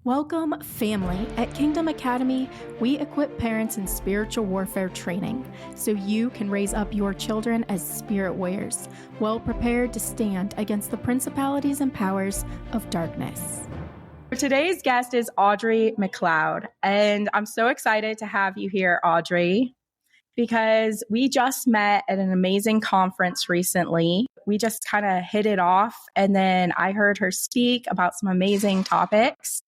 Welcome, family. At Kingdom Academy, we equip parents in spiritual warfare training so you can raise up your children as spirit warriors, well prepared to stand against the principalities and powers of darkness. Today's guest is Audrye McLeod, and I'm so excited to have you here, Audrye, because we just met at an amazing conference recently. We just kind of hit it off, and then I heard her speak about some amazing topics.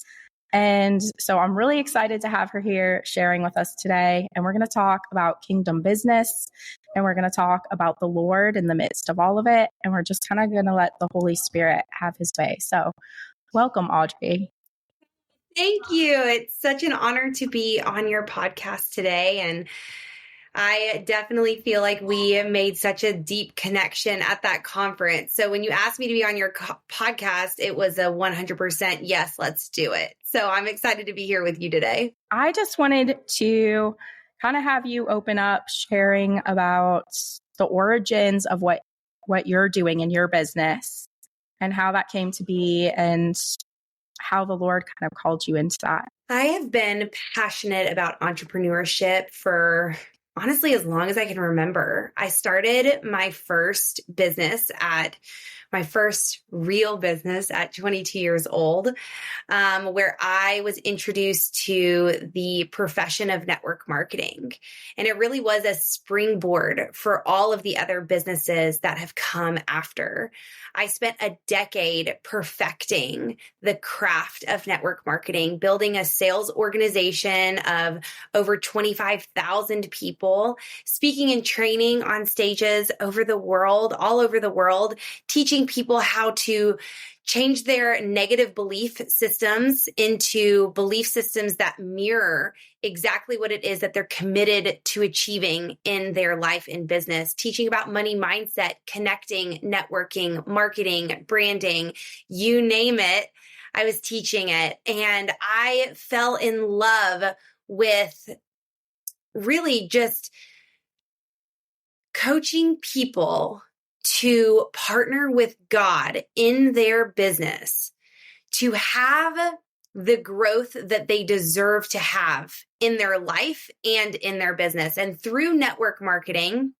And so I'm really excited to have her here sharing with us today. And we're going to talk about kingdom business, and we're going to talk about the Lord in the midst of all of it. And we're just kind of going to let the Holy Spirit have his way. So welcome, Audrye. Thank you. It's such an honor to be on your podcast today. And I definitely feel like we made such a deep connection at that conference. So when you asked me to be on your podcast, it was a 100% yes, let's do it. So I'm excited to be here with you today. I just wanted to kind of have you open up sharing about the origins of what you're doing in your business and how that came to be and how the Lord kind of called you into that. I have been passionate about entrepreneurship for honestly as long as I can remember. I started my first real business at 22 years old, where I was introduced to the profession of network marketing. And it really was a springboard for all of the other businesses that have come after. I spent a decade perfecting the craft of network marketing, building a sales organization of over 25,000 people, speaking and training on stages all over the world, teaching people how to change their negative belief systems into belief systems that mirror exactly what it is that they're committed to achieving in their life and business, teaching about money mindset, connecting, networking, marketing, branding, you name it. I was teaching it, and I fell in love with really just coaching people to partner with God in their business, to have the growth that they deserve to have in their life and in their business. And through network marketing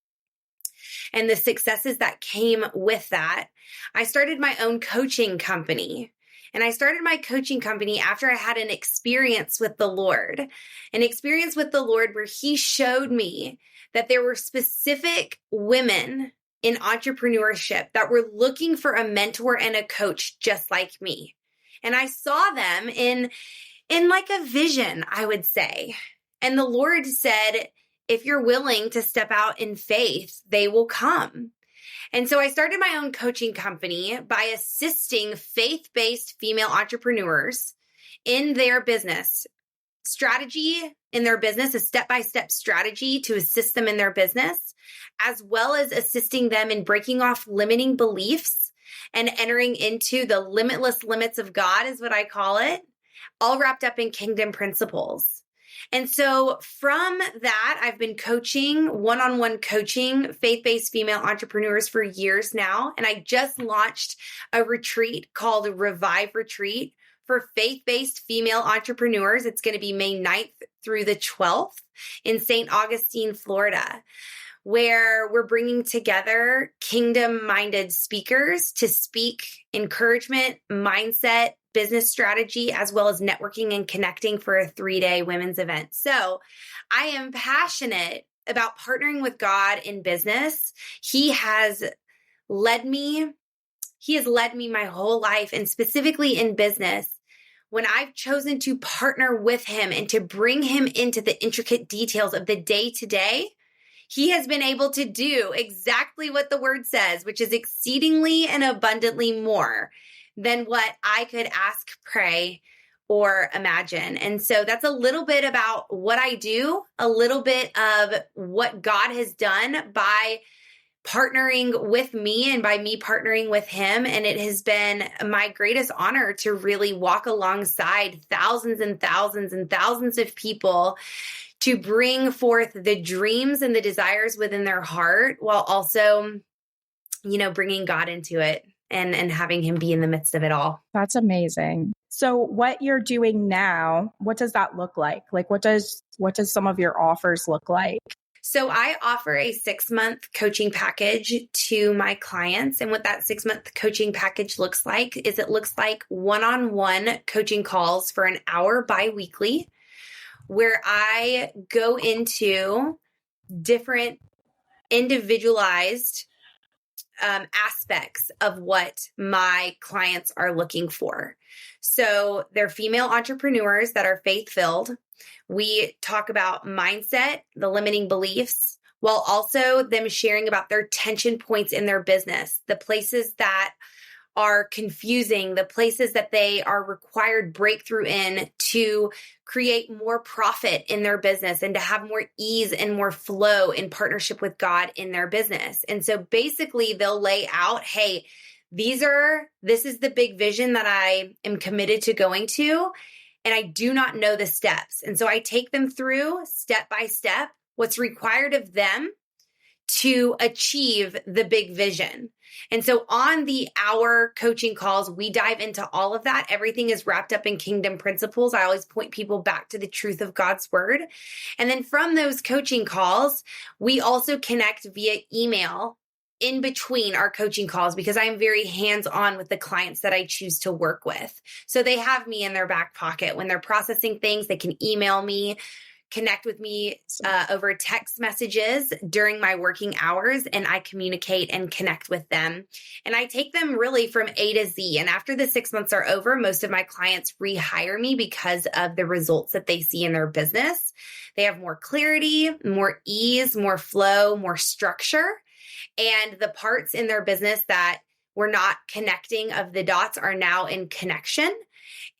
and the successes that came with that, I started my own coaching company. And I started my coaching company after I had an experience with the Lord where he showed me that there were specific women in entrepreneurship that were looking for a mentor and a coach just like me. And I saw them in like a vision, I would say. And the Lord said, if you're willing to step out in faith, they will come. And so I started my own coaching company by assisting faith-based female entrepreneurs in their business. Strategy in their business, a step-by-step strategy to assist them in their business, as well as assisting them in breaking off limiting beliefs and entering into the limitless limits of God, is what I call it, all wrapped up in kingdom principles. And so from that, I've been coaching, one-on-one coaching, faith-based female entrepreneurs for years now. And I just launched a retreat called Revive Retreat for faith-based female entrepreneurs. It's going to be May 9th through the 12th in St. Augustine, Florida, where we're bringing together kingdom-minded speakers to speak encouragement, mindset, business strategy, as well as networking and connecting for a 3-day women's event. So I am passionate about partnering with God in business. He has led me my whole life, and specifically in business. When I've chosen to partner with him and to bring him into the intricate details of the day-to-day, he has been able to do exactly what the word says, which is exceedingly and abundantly more than what I could ask, pray, or imagine. And so that's a little bit about what I do, a little bit of what God has done by partnering with me and by me partnering with him. And it has been my greatest honor to really walk alongside thousands and thousands and thousands of people to bring forth the dreams and the desires within their heart while also, bringing God into it. and having him be in the midst of it all. That's amazing. So what you're doing now, what does that look like? Like what does some of your offers look like? So I offer a 6-month coaching package to my clients. And what that 6-month coaching package looks like is it looks like one-on-one coaching calls for an hour bi-weekly, where I go into different individualized aspects of what my clients are looking for. So they're female entrepreneurs that are faith-filled. We talk about mindset, the limiting beliefs, while also them sharing about their tension points in their business, the places that are confusing, the places that they are required breakthrough in to create more profit in their business and to have more ease and more flow in partnership with God in their business. And so basically they'll lay out, hey, this is the big vision that I am committed to going to, and I do not know the steps. And so I take them through step by step what's required of them to achieve the big vision. And so on the hour coaching calls, we dive into all of that. Everything is wrapped up in kingdom principles. I always point people back to the truth of God's word. And then from those coaching calls, we also connect via email in between our coaching calls, because I am very hands-on with the clients that I choose to work with. So they have me in their back pocket. When they're processing things, they can email me, connect with me over text messages during my working hours, and I communicate and connect with them. And I take them really from A to Z. And after the 6 months are over, most of my clients rehire me because of the results that they see in their business. They have more clarity, more ease, more flow, more structure. And the parts in their business that were not connecting of the dots are now in connection.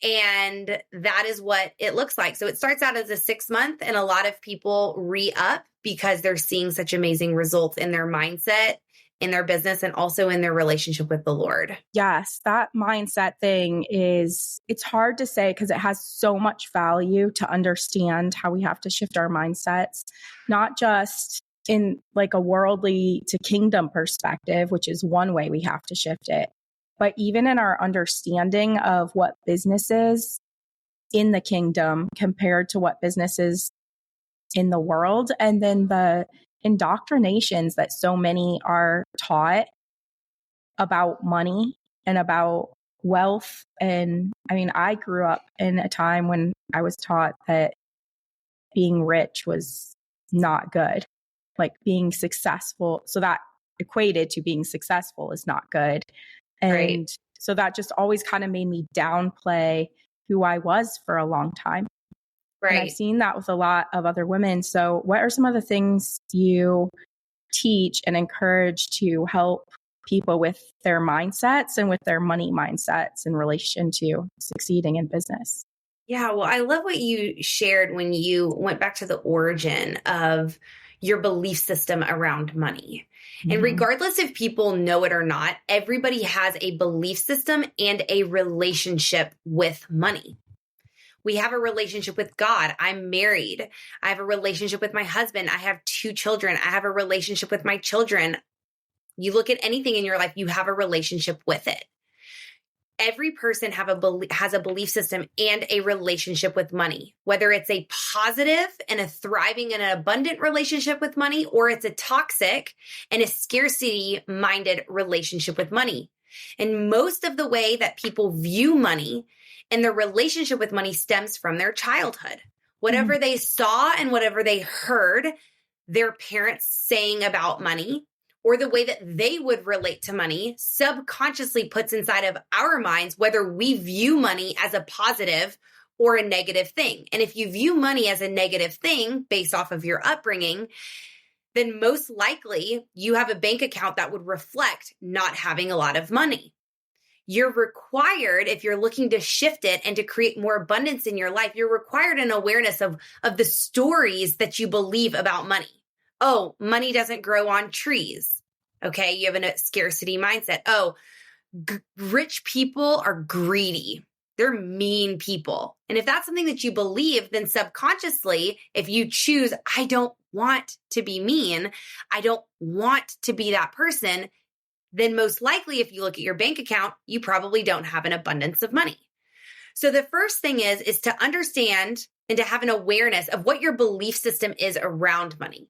And that is what it looks like. So it starts out as a 6-month, and a lot of people re-up because they're seeing such amazing results in their mindset, in their business, and also in their relationship with the Lord. Yes, that mindset thing it's hard to say because it has so much value to understand how we have to shift our mindsets, not just in like a worldly to kingdom perspective, which is one way we have to shift it, but even in our understanding of what business is in the kingdom compared to what business is in the world. And then the indoctrinations that so many are taught about money and about wealth. And I mean, I grew up in a time when I was taught that being rich was not good, like being successful. So that equated to being successful is not good. And Right. so that just always kind of made me downplay who I was for a long time. And I've Right. seen that with a lot of other women. So what are some of the things you teach and encourage to help people with their mindsets and with their money mindsets in relation to succeeding in business? Yeah, well, I love what you shared when you went back to the origin of your belief system around money. And regardless if people know it or not, everybody has a belief system and a relationship with money. We have a relationship with God. I'm married. I have a relationship with my husband. I have 2 children. I have a relationship with my children. You look at anything in your life, you have a relationship with it. Every person has a belief system and a relationship with money, whether it's a positive and a thriving and an abundant relationship with money, or it's a toxic and a scarcity-minded relationship with money. And most of the way that people view money and their relationship with money stems from their childhood. Whatever they saw and whatever they heard their parents saying about money, or the way that they would relate to money, subconsciously puts inside of our minds whether we view money as a positive or a negative thing. And if you view money as a negative thing based off of your upbringing, then most likely you have a bank account that would reflect not having a lot of money. You're required, if you're looking to shift it and to create more abundance in your life, you're required an awareness of the stories that you believe about money. Oh, money doesn't grow on trees. Okay, you have a scarcity mindset. Oh, rich people are greedy. They're mean people. And if that's something that you believe, then subconsciously, if you choose, I don't want to be mean, I don't want to be that person, then most likely, if you look at your bank account, you probably don't have an abundance of money. So the first thing is to understand and to have an awareness of what your belief system is around money.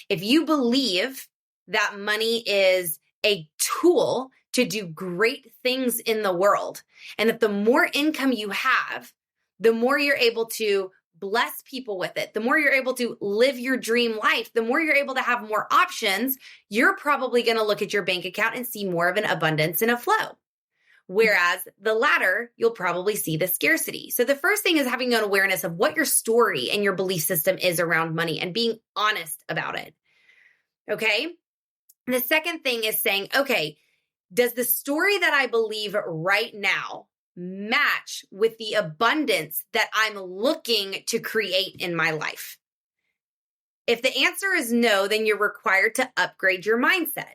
If you believe that money is a tool to do great things in the world, and that the more income you have, the more you're able to bless people with it, the more you're able to live your dream life, the more you're able to have more options, you're probably going to look at your bank account and see more of an abundance and a flow. Whereas the latter, you'll probably see the scarcity. So the first thing is having an awareness of what your story and your belief system is around money and being honest about it. Okay? And the second thing is saying, okay, does the story that I believe right now match with the abundance that I'm looking to create in my life? If the answer is no, then you're required to upgrade your mindset.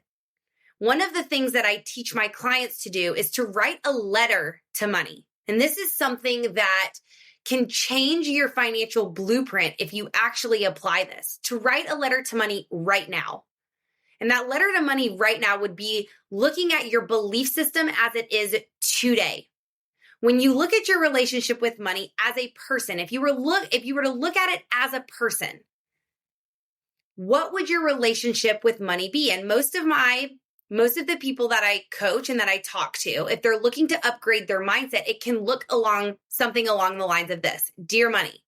One of the things that I teach my clients to do is to write a letter to money. And this is something that can change your financial blueprint if you actually apply this. To write a letter to money right now. And that letter to money right now would be looking at your belief system as it is today. When you look at your relationship with money as a person, if you were to look at it as a person, what would your relationship with money be? And most of the people that I coach and that I talk to, if they're looking to upgrade their mindset, it can look something along the lines of this. Dear money,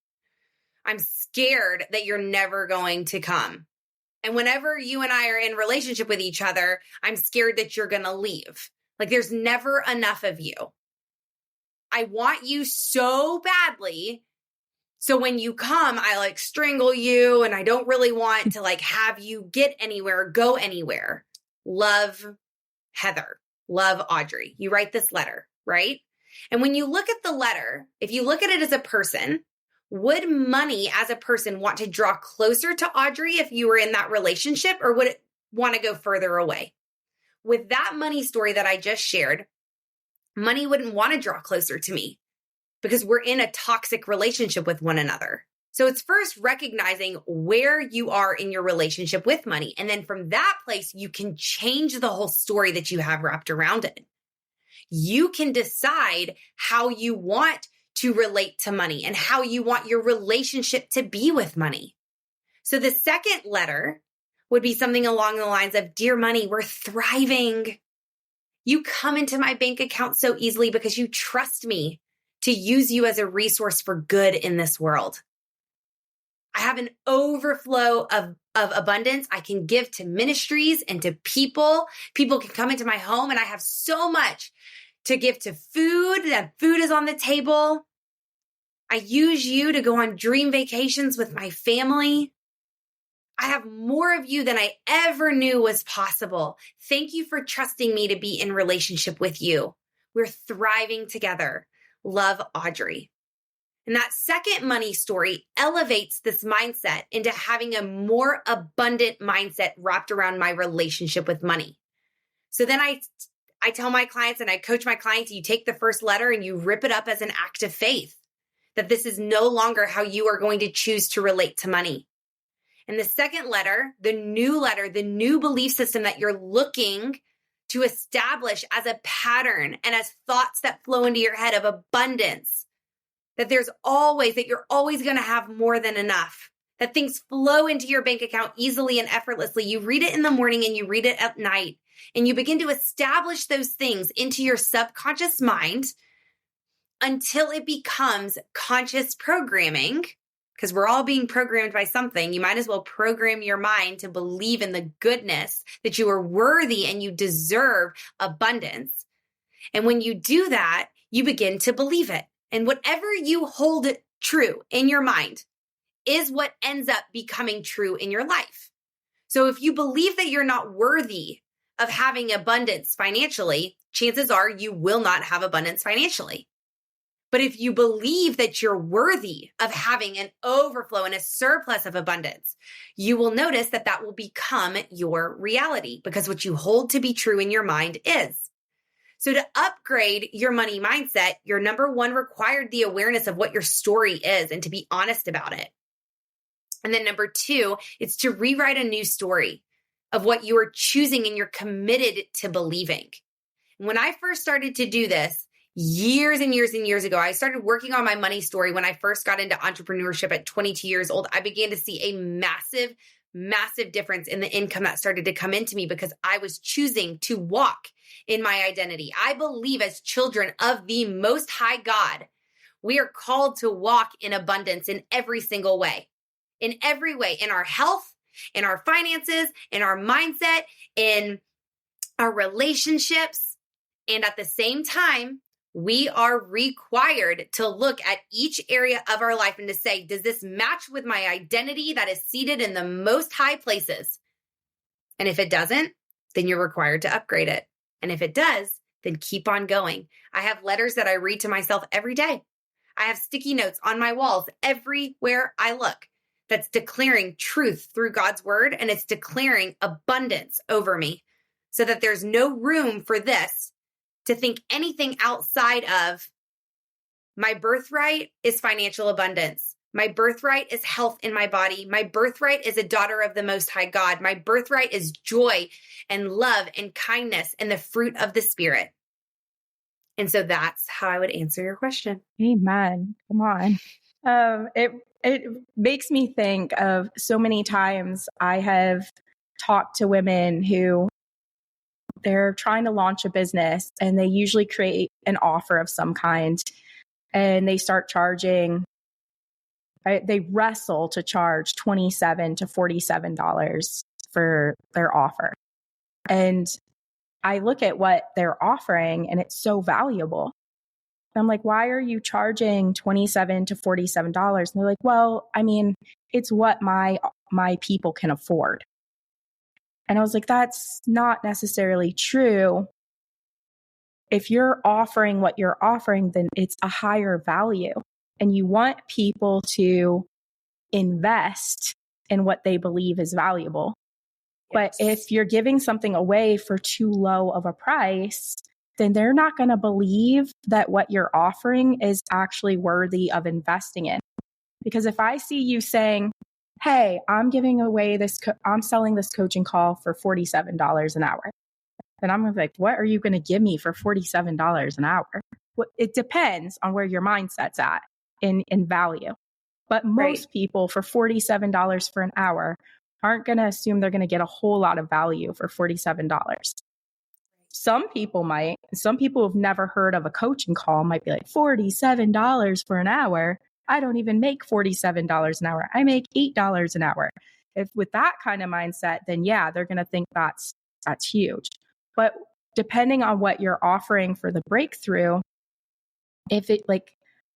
I'm scared that you're never going to come. And whenever you and I are in relationship with each other, I'm scared that you're going to leave. Like there's never enough of you. I want you so badly. So when you come, I like strangle you and I don't really want to like have you get anywhere, go anywhere. Love, Heather. Love, Audrey. You write this letter, right? And when you look at the letter, if you look at it as a person, would money as a person want to draw closer to Audrey if you were in that relationship, or would it want to go further away? With that money story that I just shared, money wouldn't want to draw closer to me because we're in a toxic relationship with one another. So it's first recognizing where you are in your relationship with money. And then from that place, you can change the whole story that you have wrapped around it. You can decide how you want to relate to money and how you want your relationship to be with money. So the second letter would be something along the lines of, dear money, we're thriving. You come into my bank account so easily because you trust me to use you as a resource for good in this world. I have an overflow of abundance I can give to ministries and to people. People can come into my home and I have so much to give to food. That food is on the table. I use you to go on dream vacations with my family. I have more of you than I ever knew was possible. Thank you for trusting me to be in relationship with you. We're thriving together. Love, Audrey. And that second money story elevates this mindset into having a more abundant mindset wrapped around my relationship with money. So then I tell my clients and I coach my clients, you take the first letter and you rip it up as an act of faith, that this is no longer how you are going to choose to relate to money. And the second letter, the new belief system that you're looking to establish as a pattern and as thoughts that flow into your head of abundance, that you're always going to have more than enough, that things flow into your bank account easily and effortlessly. You read it in the morning and you read it at night, and you begin to establish those things into your subconscious mind until it becomes conscious programming, because we're all being programmed by something. You might as well program your mind to believe in the goodness, that you are worthy and you deserve abundance. And when you do that, you begin to believe it. And whatever you hold true in your mind is what ends up becoming true in your life. So if you believe that you're not worthy of having abundance financially, chances are you will not have abundance financially. But if you believe that you're worthy of having an overflow and a surplus of abundance, you will notice that that will become your reality, because what you hold to be true in your mind is. So to upgrade your money mindset, your number one required the awareness of what your story is and to be honest about it. And then number two, it's to rewrite a new story. of what you are choosing and you're committed to believing. When I first started to do this years and years and years ago, I started working on my money story when I first got into entrepreneurship at 22 years old. I began to see a massive, massive difference in the income that started to come into me because I was choosing to walk in my identity. I believe as children of the Most High God, we are called to walk in abundance in every single way, in every way, in our health, in our finances, in our mindset, in our relationships. And at the same time, we are required to look at each area of our life and to say, does this match with my identity that is seated in the most high places? And if it doesn't, then you're required to upgrade it. And if it does, then keep on going. I have letters that I read to myself every day. I have sticky notes on my walls everywhere I look that's declaring truth through God's word, and it's declaring abundance over me so that there's no room for this to think anything outside of my birthright is financial abundance. My birthright is health in my body. My birthright is a daughter of the Most High God. My birthright is joy and love and kindness and the fruit of the Spirit. And so that's how I would answer your question. Amen. Come on. It makes me think of so many times I have talked to women who they're trying to launch a business and they usually create an offer of some kind and they start charging. They wrestle to charge $27 to $47 for their offer. And I look at what they're offering and it's so valuable. I'm like, why are you charging $27 to $47? And they're like, well, I mean, it's what my people can afford. And I was like, that's not necessarily true. If you're offering what you're offering, then it's a higher value. And you want people to invest in what they believe is valuable. Yes. But if you're giving something away for too low of a price, then they're not going to believe that what you're offering is actually worthy of investing in. Because if I see you saying, hey, I'm giving away I'm selling this coaching call for $47 an hour. Then I'm like, what are you going to give me for $47 an hour? Well, it depends on where your mindset's at in value. But most people for $47 for an hour aren't going to assume they're going to get a whole lot of value for $47. Some people might. Some people who've never heard of a coaching call might be like, $47 for an hour. I don't even make $47 an hour. I make $8 an hour. If with that kind of mindset, then yeah, they're going to think that's huge. But depending on what you're offering for the breakthrough, if it like,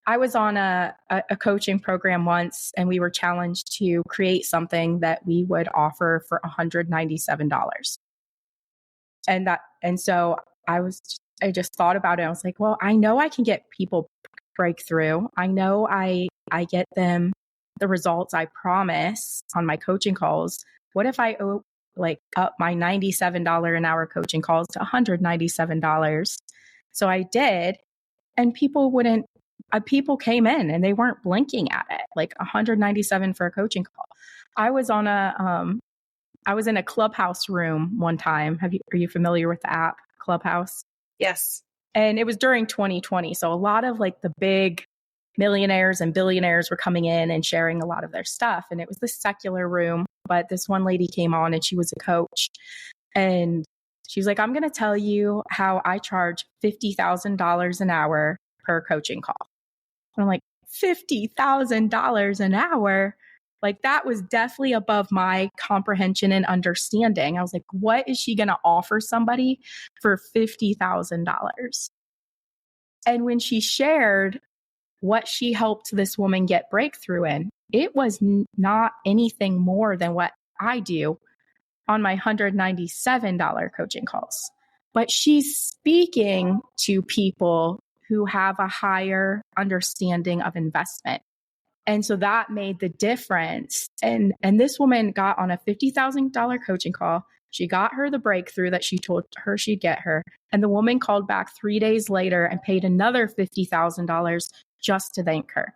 I was on a coaching program once and we were challenged to create something that we would offer for $197. And so I just thought about it. I was like, well, I know I can get people breakthrough. I know I get them the results I promise on my coaching calls. What if I up my $97 an hour coaching calls to $197? So I did, and people came in and they weren't blinking at it, like $197 for a coaching call. I was in a Clubhouse room one time. Are you familiar with the app Clubhouse? Yes. And it was during 2020. So a lot of like the big millionaires and billionaires were coming in and sharing a lot of their stuff. And it was this secular room, but this one lady came on and she was a coach. And she was like, I'm going to tell you how I charge $50,000 an hour per coaching call. And I'm like, $50,000 an hour? Like that was definitely above my comprehension and understanding. I was like, what is she going to offer somebody for $50,000? And when she shared what she helped this woman get breakthrough in, it was not anything more than what I do on my $197 coaching calls. But she's speaking to people who have a higher understanding of investment. And so that made the difference. And this woman got on a $50,000 coaching call. She got her the breakthrough that she told her she'd get her. And the woman called back 3 days later and paid another $50,000 just to thank her.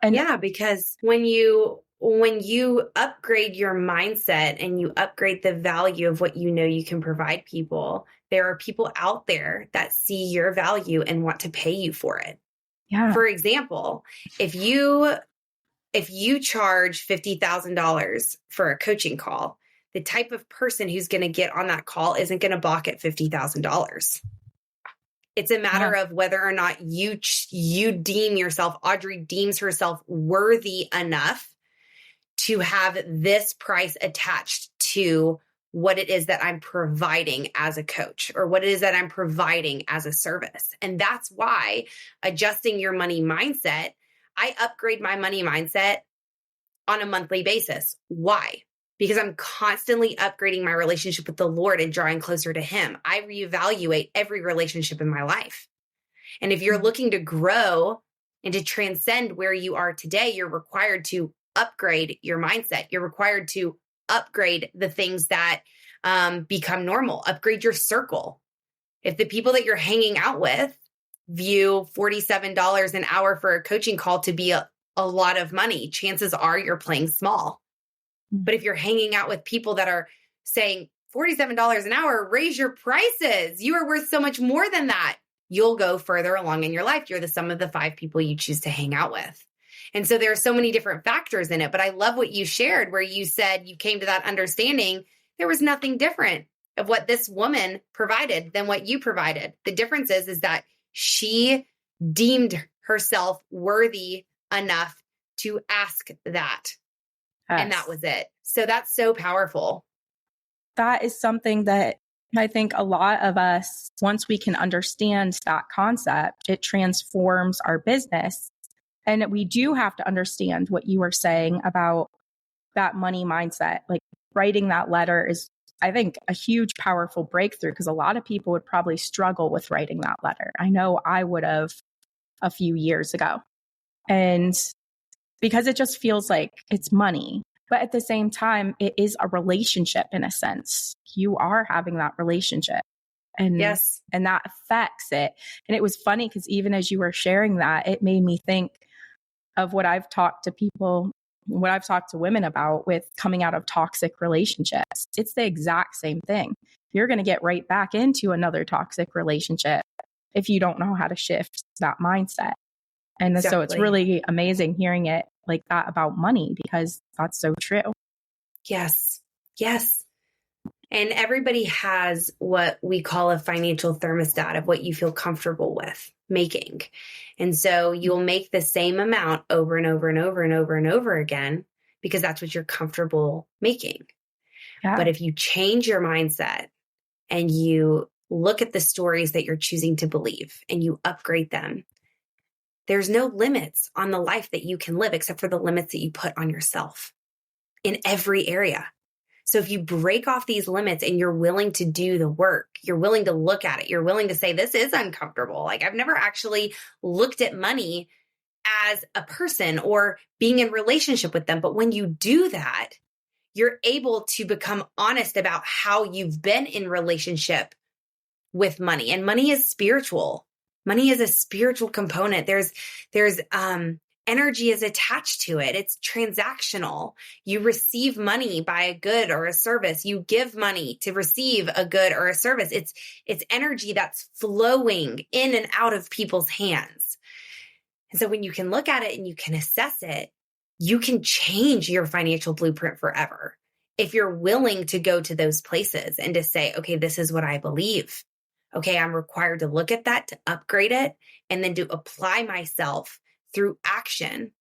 And yeah, because when you when you upgrade your mindset and you upgrade the value of what you know you can provide people, there are people out there that see your value and want to pay you for it. Yeah. For example, if you charge $50,000 for a coaching call, the type of person who's going to get on that call isn't going to balk at $50,000. It's a matter of whether or not you deem yourself, Audrye deems herself worthy enough to have this price attached to what it is that I'm providing as a coach or what it is that I'm providing as a service. And that's why adjusting your money mindset, I upgrade my money mindset on a monthly basis. Why? Because I'm constantly upgrading my relationship with the Lord and drawing closer to Him. I reevaluate every relationship in my life. And if you're looking to grow and to transcend where you are today, you're required to upgrade your mindset. You're required to upgrade the things that become normal, upgrade your circle. If the people that you're hanging out with view $47 an hour for a coaching call to be a lot of money, chances are you're playing small. But if you're hanging out with people that are saying $47 an hour, raise your prices. You are worth so much more than that. You'll go further along in your life. You're the sum of the 5 people you choose to hang out with. And so there are so many different factors in it. But I love what you shared where you said you came to that understanding. There was nothing different of what this woman provided than what you provided. The difference is that she deemed herself worthy enough to ask that. Yes. And that was it. So that's so powerful. That is something that I think a lot of us, once we can understand that concept, it transforms our business. And we do have to understand what you were saying about that money mindset. Like writing that letter is, I think, a huge, powerful breakthrough because a lot of people would probably struggle with writing that letter. I know I would have a few years ago. And because it just feels like it's money. But at the same time, it is a relationship in a sense. You are having that relationship. And, yes. And that affects it. And it was funny because even as you were sharing that, it made me think of what I've talked to people, what I've talked to women about with coming out of toxic relationships. It's the exact same thing. You're going to get right back into another toxic relationship if you don't know how to shift that mindset. And exactly. So it's really amazing hearing it like that about money because that's so true. Yes. Yes. And everybody has what we call a financial thermostat of what you feel comfortable with making. And so you'll make the same amount over and over and over and over and over again because that's what you're comfortable making. Yeah. But if you change your mindset and you look at the stories that you're choosing to believe and you upgrade them, there's no limits on the life that you can live except for the limits that you put on yourself in every area. So if you break off these limits and you're willing to do the work, you're willing to look at it, you're willing to say, this is uncomfortable. Like I've never actually looked at money as a person or being in relationship with them. But when you do that, you're able to become honest about how you've been in relationship with money. And money is spiritual. Money is a spiritual component. There's energy is attached to it. It's transactional. You receive money by a good or a service. You give money to receive a good or a service. It's energy that's flowing in and out of people's hands. And so when you can look at it and you can assess it, you can change your financial blueprint forever. If you're willing to go to those places and to say, okay, this is what I believe. Okay, I'm required to look at that, to upgrade it, and then to apply myself through action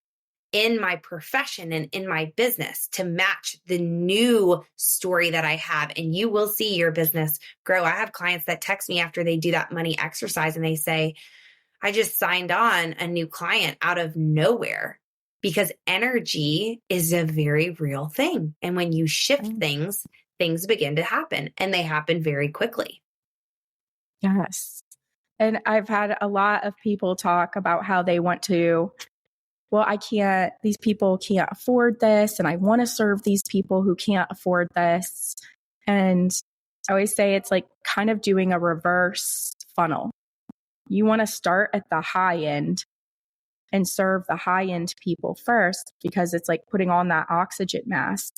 in my profession and in my business to match the new story that I have. And you will see your business grow. I have clients that text me after they do that money exercise and they say, I just signed on a new client out of nowhere because energy is a very real thing. And when you shift things, things begin to happen and they happen very quickly. Yes. And I've had a lot of people talk about how they want to, well, these people can't afford this. And I want to serve these people who can't afford this. And I always say it's like kind of doing a reverse funnel. You want to start at the high end and serve the high-end people first, because it's like putting on that oxygen mask,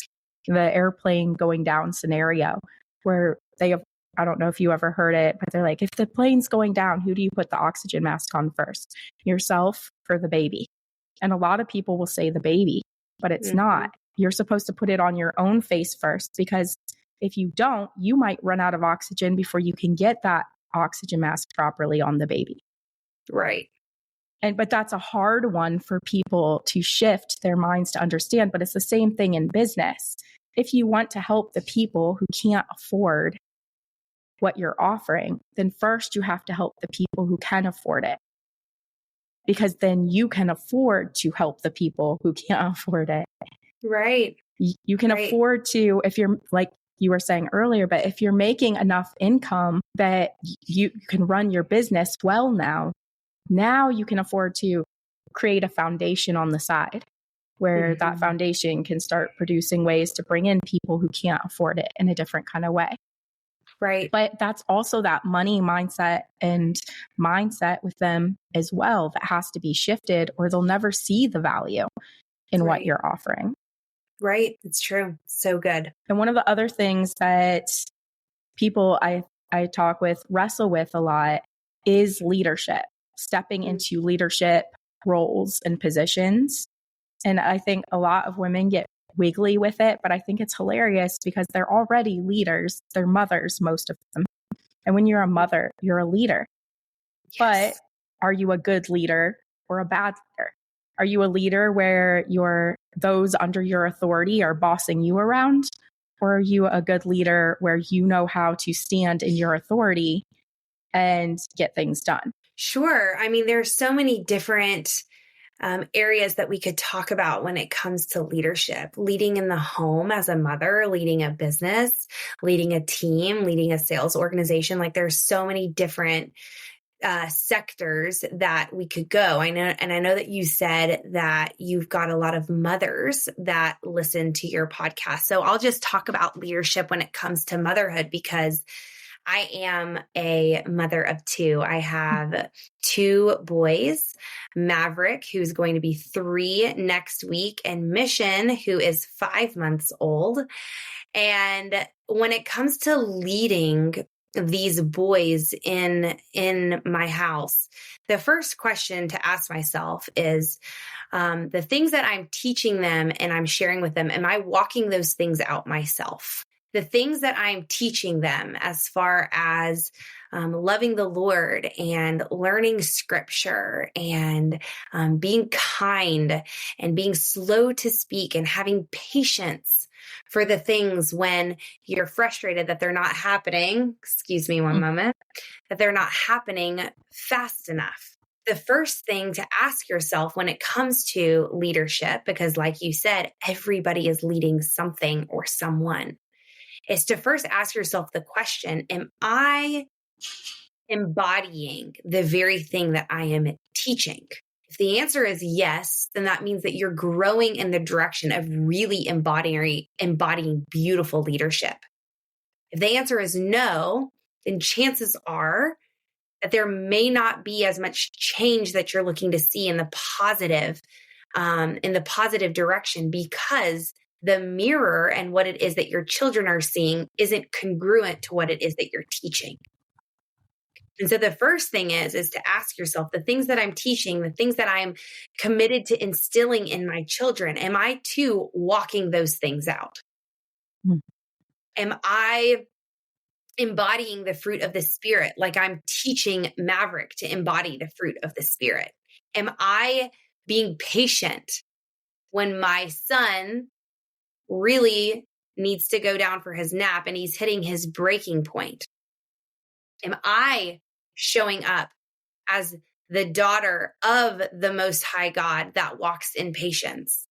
the airplane going down scenario where they have, I don't know if you ever heard it, but they're like, if the plane's going down, who do you put the oxygen mask on first? Yourself or the baby? And a lot of people will say the baby, but it's not. You're supposed to put it on your own face first, because if you don't, you might run out of oxygen before you can get that oxygen mask properly on the baby. Right. But that's a hard one for people to shift their minds to understand. But it's the same thing in business. If you want to help the people who can't afford what you're offering, then first you have to help the people who can afford it. Because then you can afford to help the people who can't afford it. Right. You can afford to, if you're, like you were saying earlier, but if you're making enough income that you can run your business well now you can afford to create a foundation on the side where that foundation can start producing ways to bring in people who can't afford it in a different kind of way. Right. But that's also that money mindset and mindset with them as well that has to be shifted, or they'll never see the value in what you're offering. Right. It's true. So good. And one of the other things that people I talk with wrestle with a lot is leadership, stepping into leadership roles and positions. And I think a lot of women get wiggly with it, but I think it's hilarious because they're already leaders. They're mothers, most of them. And when you're a mother, you're a leader. Yes. But are you a good leader or a bad leader? Are you a leader where those under your authority are bossing you around? Or are you a good leader where you know how to stand in your authority and get things done? Sure. I mean, there's so many different areas that we could talk about when it comes to leadership, leading in the home as a mother, leading a business, leading a team, leading a sales organization. Like there's so many different sectors that we could go. I know that you said that you've got a lot of mothers that listen to your podcast. So I'll just talk about leadership when it comes to motherhood, because I am a mother of two. I have two boys, Maverick, who's going to be 3 next week, and Mission, who is 5 months old. And when it comes to leading these boys in my house, the first question to ask myself is, the things that I'm teaching them and I'm sharing with them, am I walking those things out myself? The things that I'm teaching them as far as loving the Lord and learning scripture and being kind and being slow to speak and having patience for the things when you're frustrated that they're not happening. Excuse me one moment. That they're not happening fast enough. The first thing to ask yourself when it comes to leadership, because like you said, everybody is leading something or someone, is to first ask yourself the question, am I embodying the very thing that I am teaching? If the answer is yes, then that means that you're growing in the direction of really embodying beautiful leadership. If the answer is no, then chances are that there may not be as much change that you're looking to see in the positive direction, because the mirror and what it is that your children are seeing isn't congruent to what it is that you're teaching. And so the first thing is to ask yourself, the things that I'm teaching, the things that I'm committed to instilling in my children, am I too walking those things out? Am I embodying the fruit of the Spirit like I'm teaching Maverick to embody the fruit of the Spirit? Am I being patient when my son really needs to go down for his nap and he's hitting his breaking point? Am I showing up as the daughter of the Most High God that walks in patience?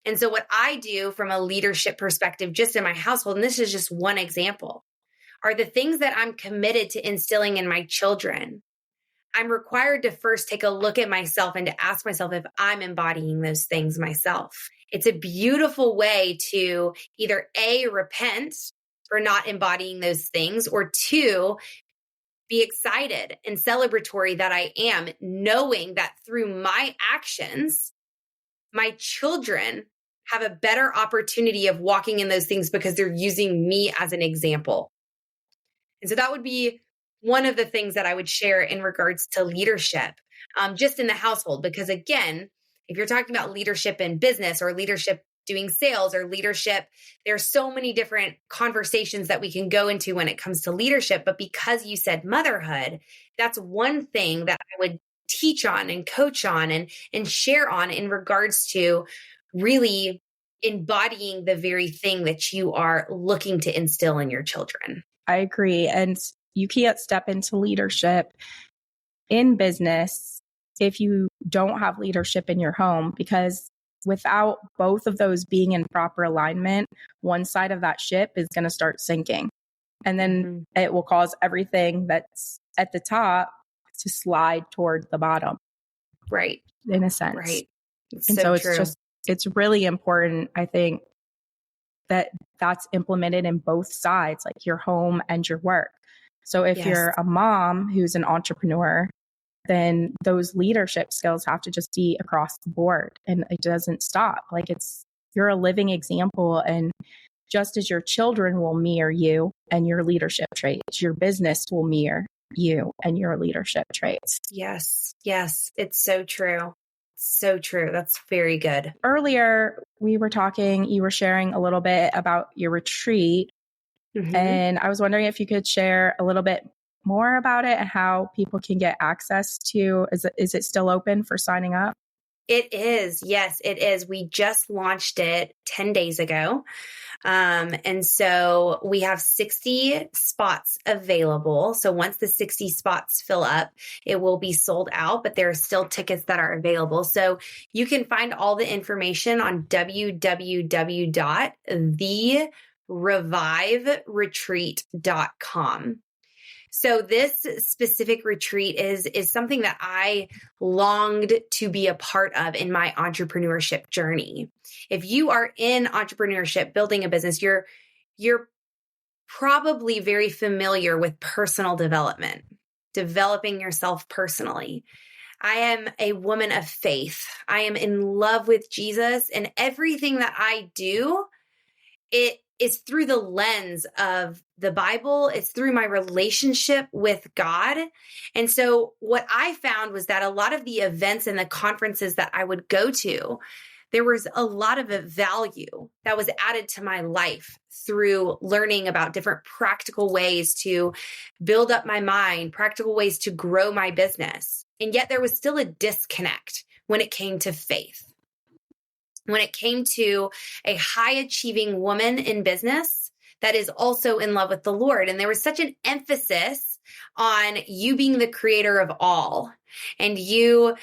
And so what I do from a leadership perspective, just in my household, and this is just one example, are the things that I'm committed to instilling in my children. I'm required to first take a look at myself and to ask myself if I'm embodying those things myself. It's a beautiful way to either A, repent for not embodying those things, or 2, be excited and celebratory that I am, knowing that through my actions, my children have a better opportunity of walking in those things because they're using me as an example. And so that would be one of the things that I would share in regards to leadership, just in the household. Because again, if you're talking about leadership in business or leadership doing sales or leadership, there's so many different conversations that we can go into when it comes to leadership. But because you said motherhood, that's one thing that I would teach on and coach on and share on in regards to really embodying the very thing that you are looking to instill in your children. I agree. And you can't step into leadership in business if you don't have leadership in your home, because without both of those being in proper alignment, one side of that ship is going to start sinking. And then it will cause everything that's at the top to slide toward the bottom. Right. In a sense. Right. And so it's really important, I think, that that's implemented in both sides, like your home and your work. So if you're a mom who's an entrepreneur, then those leadership skills have to just be across the board, and it doesn't stop. Like you're a living example, and just as your children will mirror you and your leadership traits, your business will mirror you and your leadership traits. Yes. Yes. It's so true. So true. That's very good. Earlier, we were talking, you were sharing a little bit about your retreat. And I was wondering if you could share a little bit more about it and how people can get access to, is it still open for signing up? It is. Yes, it is. We just launched it 10 days ago. And so we have 60 spots available. So once the 60 spots fill up, it will be sold out, but there are still tickets that are available. So you can find all the information on www.thereviveretreat.com. So this specific retreat is something that I longed to be a part of in my entrepreneurship journey. If you are in entrepreneurship, building a business, you're probably very familiar with personal development, developing yourself personally. I am a woman of faith. I am in love with Jesus, and everything that I do, it is through the lens of the Bible. It's through my relationship with God. And so what I found was that a lot of the events and the conferences that I would go to, there was a lot of value that was added to my life through learning about different practical ways to build up my mind, practical ways to grow my business. And yet there was still a disconnect when it came to faith. When it came to a high achieving woman in business that is also in love with the Lord. And there was such an emphasis on you being the creator of all, and you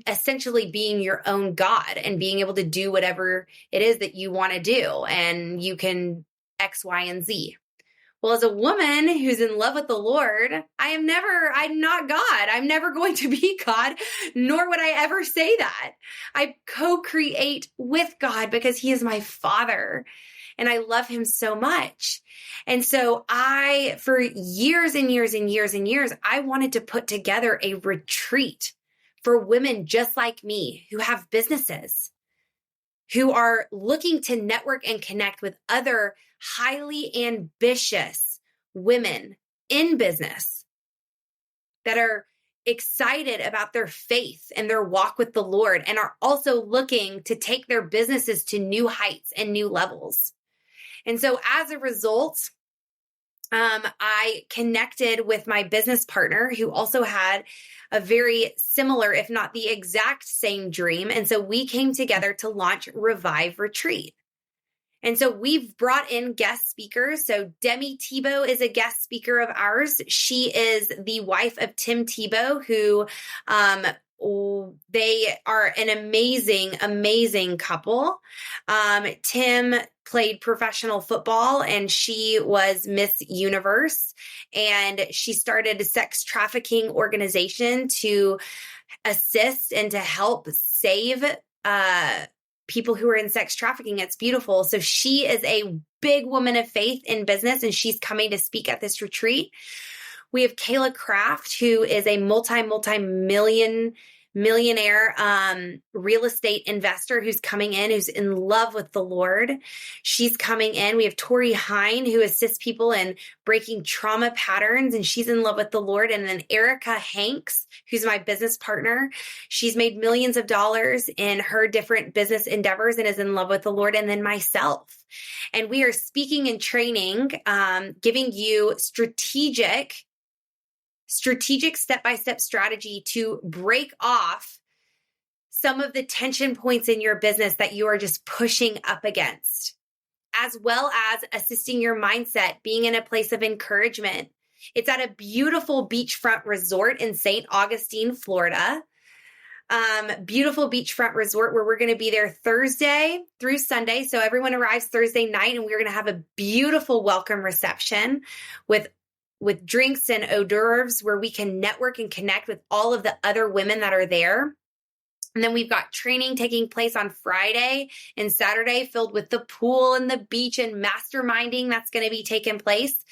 essentially being your own God and being able to do whatever it is that you want to do. And you can X, Y, and Z. Well, as a woman who's in love with the Lord, I'm not God. I'm never going to be God, nor would I ever say that. I co-create with God because He is my Father and I love Him so much. And so for years and years and years and years, I wanted to put together a retreat for women just like me who have businesses, who are looking to network and connect with other highly ambitious women in business that are excited about their faith and their walk with the Lord, and are also looking to take their businesses to new heights and new levels. And so as a result, I connected with my business partner who also had a very similar, if not the exact same dream. And so we came together to launch Revive Retreat. And so we've brought in guest speakers. So Demi Tebow is a guest speaker of ours. She is the wife of Tim Tebow, who they are an amazing, amazing couple. Tim played professional football and she was Miss Universe, and she started a sex trafficking organization to assist and to help save people who are in sex trafficking. It's beautiful. So she is a big woman of faith in business, and she's coming to speak at this retreat. We have Kayla Kraft, who is a multi-millionaire real estate investor who's coming in, who's in love with the Lord. She's coming in. We have Tori Hine, who assists people in breaking trauma patterns, and she's in love with the Lord. And then Erica Hanks, who's my business partner. She's made millions of dollars in her different business endeavors and is in love with the Lord. And then myself. And we are speaking and training, giving you strategic step-by-step strategy to break off some of the tension points in your business that you are just pushing up against, as well as assisting your mindset, being in a place of encouragement. It's at a beautiful beachfront resort in St. Augustine, Florida. Beautiful beachfront resort where we're going to be there Thursday through Sunday. So everyone arrives Thursday night, and we're going to have a beautiful welcome reception with drinks and hors d'oeuvres where we can network and connect with all of the other women that are there. And then we've got training taking place on Friday and Saturday filled with the pool and the beach and masterminding that's going to be taking place,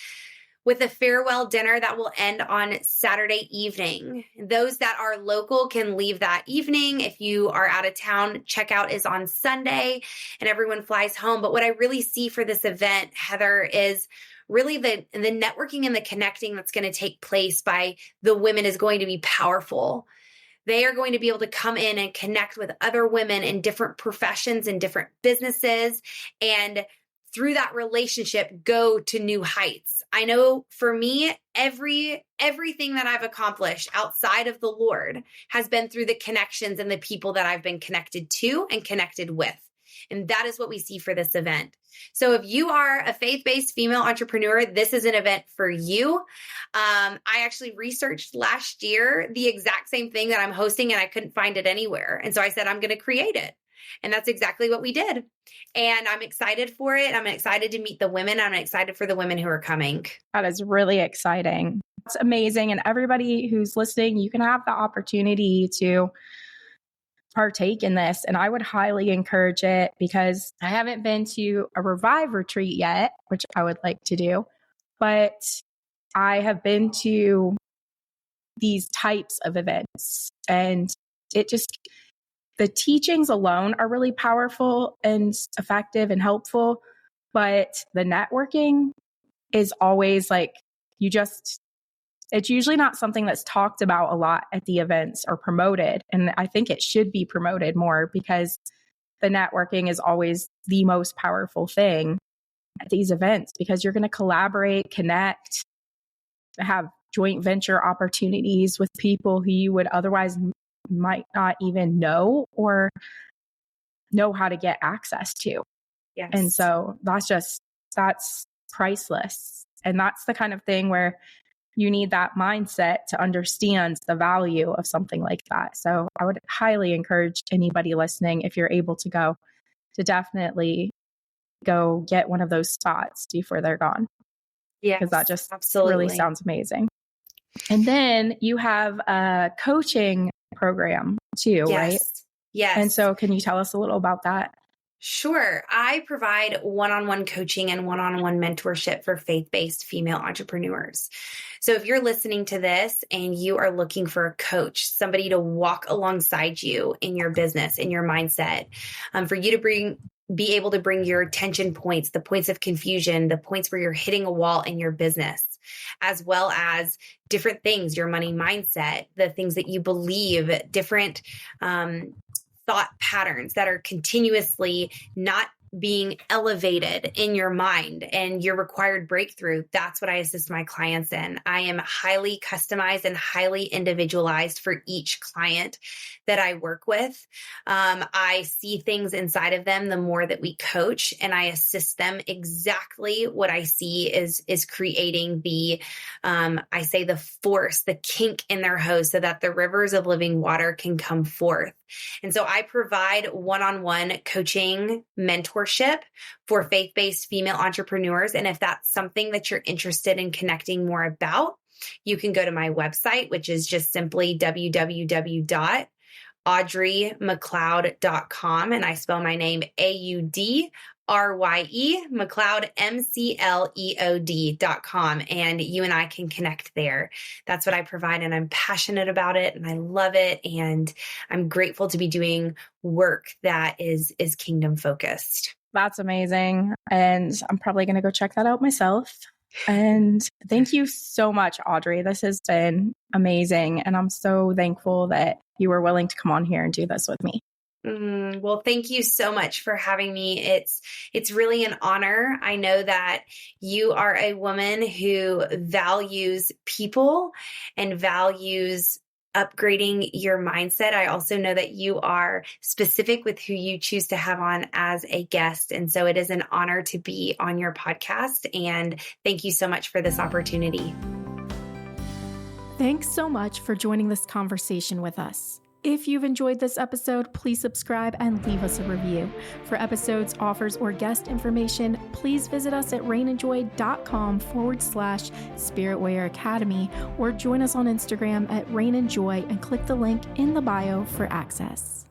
with a farewell dinner that will end on Saturday evening. Those that are local can leave that evening. If you are out of town, checkout is on Sunday and everyone flies home. But what I really see for this event, Heather, is really the networking and the connecting that's going to take place by the women is going to be powerful. They are going to be able to come in and connect with other women in different professions and different businesses, and through that relationship, go to new heights. I know for me, everything that I've accomplished outside of the Lord has been through the connections and the people that I've been connected to and connected with. And that is what we see for this event. So if you are a faith-based female entrepreneur, this is an event for you. I actually researched last year the exact same thing that I'm hosting, and I couldn't find it anywhere. And so I said, I'm going to create it. And that's exactly what we did. And I'm excited for it. I'm excited to meet the women. I'm excited for the women who are coming. That is really exciting. It's amazing. And everybody who's listening, you can have the opportunity to partake in this. And I would highly encourage it, because I haven't been to a Revive retreat yet, which I would like to do, but I have been to these types of events, and the teachings alone are really powerful and effective and helpful, but the networking is always like, it's usually not something that's talked about a lot at the events or promoted. And I think it should be promoted more, because the networking is always the most powerful thing at these events, because you're going to collaborate, connect, have joint venture opportunities with people who you would otherwise might not even know or know how to get access to. Yes. And so that's priceless. And that's the kind of thing where you need that mindset to understand the value of something like that. So I would highly encourage anybody listening, if you're able to go, to definitely go get one of those spots before they're gone. Yeah, because that just absolutely really sounds amazing. And then you have a coaching program too, right? Yes. And so can you tell us a little about that? Sure. I provide one-on-one coaching and one-on-one mentorship for faith-based female entrepreneurs. So if you're listening to this and you are looking for a coach, somebody to walk alongside you in your business, in your mindset, for you to be able to bring your tension points, the points of confusion, the points where you're hitting a wall in your business, as well as different things, your money mindset, the things that you believe, different thought patterns that are continuously not being elevated in your mind and your required breakthrough. That's what I assist my clients in. I am highly customized and highly individualized for each client that I work with. I see things inside of them the more that we coach, and I assist them exactly what I see is creating the, I say the force, the kink in their hose so that the rivers of living water can come forth. And so I provide one-on-one coaching mentorship for faith-based female entrepreneurs. And if that's something that you're interested in connecting more about, you can go to my website, which is just simply www.audrymcleod.com. And I spell my name AUDREYMcLEOD. Rye McLeod, MCLEOD.com. And you and I can connect there. That's what I provide. And I'm passionate about it and I love it. And I'm grateful to be doing work that is kingdom focused. That's amazing. And I'm probably going to go check that out myself. And thank you so much, Audrey. This has been amazing. And I'm so thankful that you were willing to come on here and do this with me. Well, thank you so much for having me. It's really an honor. I know that you are a woman who values people and values upgrading your mindset. I also know that you are specific with who you choose to have on as a guest. And so it is an honor to be on your podcast. And thank you so much for this opportunity. Thanks so much for joining this conversation with us. If you've enjoyed this episode, please subscribe and leave us a review. For episodes, offers, or guest information, please visit us at rainandjoy.com/Spirit Academy or join us on Instagram at rainandjoy and click the link in the bio for access.